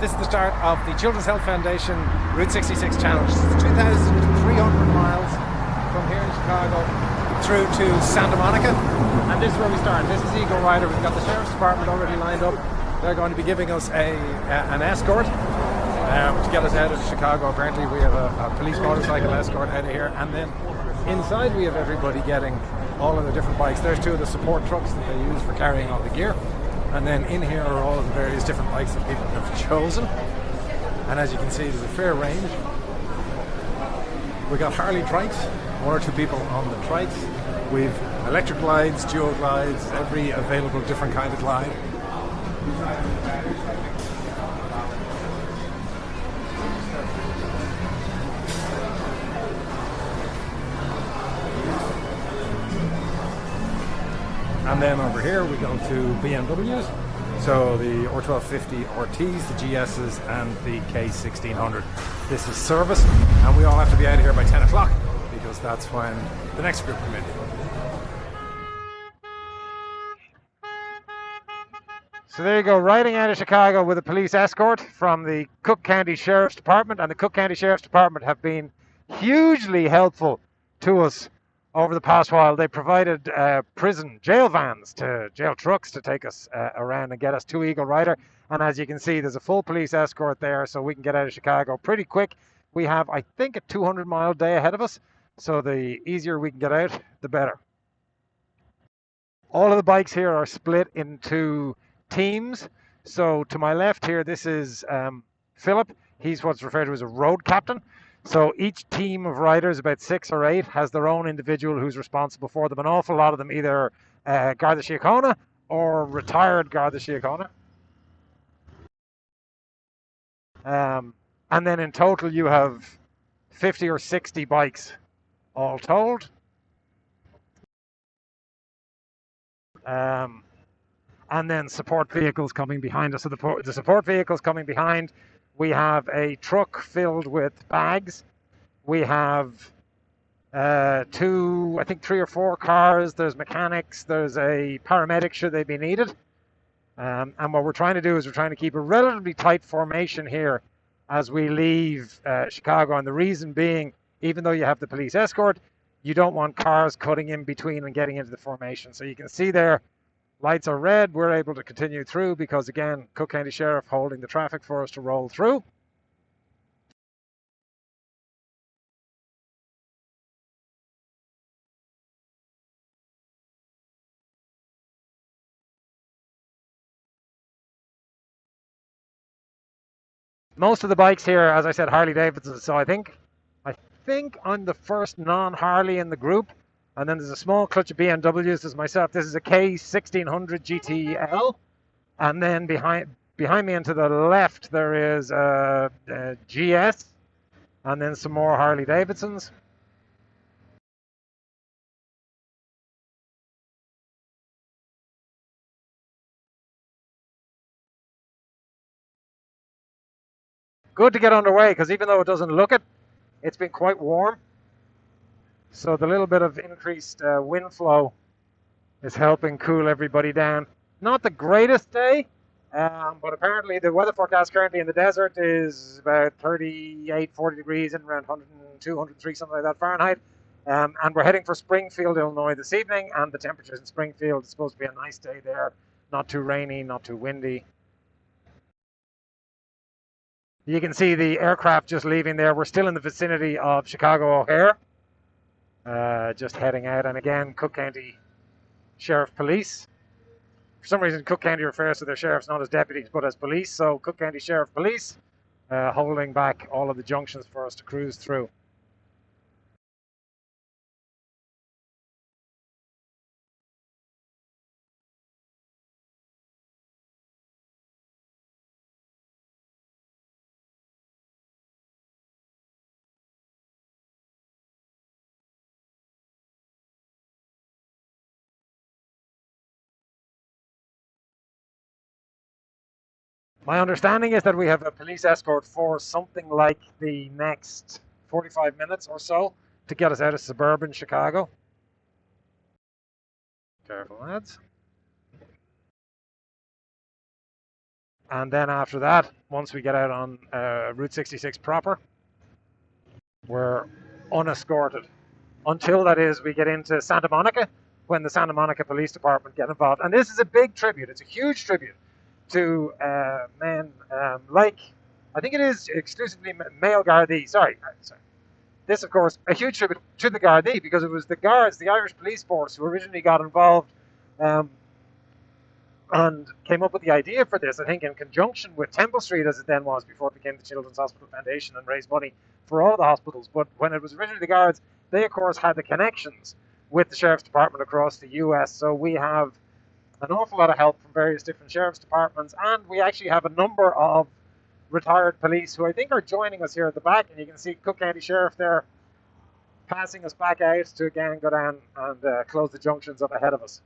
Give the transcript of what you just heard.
This is the start of the Children's Health Foundation Route 66 Challenge. It's 2,300 miles from here in Chicago through to Santa Monica. And this is where we start. This is Eagle Rider. We've got the Sheriff's Department already lined up. They're going to be giving us an escort to get us out of Chicago. Apparently we have a police motorcycle escort out of here. And then inside we have everybody getting all of the different bikes. There's two of the support trucks that they use for carrying all the gear. And then in here are all of the various different bikes that people have chosen. And as you can see, there's a fair range. We got Harley trikes, one or two people on the trikes. We've electric glides, dual glides, every available different kind of glide. And then over here we go to BMWs, so the R1250 RTs, the GSs and the K1600. This is service, and we all have to be out of here by 10 o'clock because that's when the next group come in. So there you go, riding out of Chicago with a police escort from the Cook County Sheriff's Department, and the Cook County Sheriff's Department have been hugely helpful to us over the past while. They provided jail vans, jail trucks to take us around and get us to Eagle Rider. And as you can see, there's a full police escort there, so we can get out of Chicago pretty quick. We have, I think, a 200-mile day ahead of us, so the easier we can get out, the better. All of the bikes here are split into teams. So to my left here, this is Philip. He's what's referred to as a road captain. So each team of riders, about 6 or 8, has their own individual who's responsible for them. An awful lot of them either Garda Síochána or retired Garda Síochána. And then in total you have 50 or 60 bikes all told. And then support vehicles coming behind us. So the support vehicles coming behind, we have a truck filled with bags. We have I think 3 or 4 cars. There's mechanics. There's a paramedic should they be needed. And what we're trying to do is we're trying to keep a relatively tight formation here as we leave Chicago. And the reason being, even though you have the police escort, you don't want cars cutting in between and getting into the formation. So you can see there, lights are red. We're able to continue through because, again, Cook County Sheriff holding the traffic for us to roll through. Most of the bikes here, as I said, Harley Davidson. So I think I'm the first non-Harley in the group. And then there's a small clutch of BMWs. There's myself. This is a K1600 GTL. And then behind me and to the left, there is a GS. And then some more Harley Davidsons. Good to get underway because even though it doesn't look it, it's been quite warm. So the little bit of increased wind flow is helping cool everybody down. Not the greatest day, but apparently the weather forecast currently in the desert is about 38, 40 degrees and around 102, 103, something like that Fahrenheit. And we're heading for Springfield, Illinois this evening, and the temperatures in Springfield, it's supposed to be a nice day there. Not too rainy, not too windy. You can see the aircraft just leaving there. We're still in the vicinity of Chicago O'Hare. Just heading out. And again, Cook County Sheriff Police. For some reason, Cook County refers to their sheriffs not as deputies, but as police. So Cook County Sheriff Police holding back all of the junctions for us to cruise through. My understanding is that we have a police escort for something like the next 45 minutes or so to get us out of suburban Chicago. Careful, lads. And then after that, once we get out on Route 66 proper, we're unescorted until, that is, we get into Santa Monica, when the Santa Monica Police Department get involved. And this is a big tribute. It's a huge tribute to men like, I think it is exclusively male Gardaí. Sorry. This, of course, a huge tribute to the Gardaí, because it was the Guards, the Irish police force, who originally got involved um, and came up with the idea for this, I think, in conjunction with Temple Street, as it then was before it became the Children's Hospital Foundation, and raised money for all the hospitals. But when it was originally the Guards, they, of course, had the connections with the Sheriff's Department across the US. So we have an awful lot of help from various different Sheriff's Departments, and we actually have a number of retired police who I think are joining us here at the back. And you can see Cook County Sheriff there passing us back out to again go down and close the junctions up ahead of us.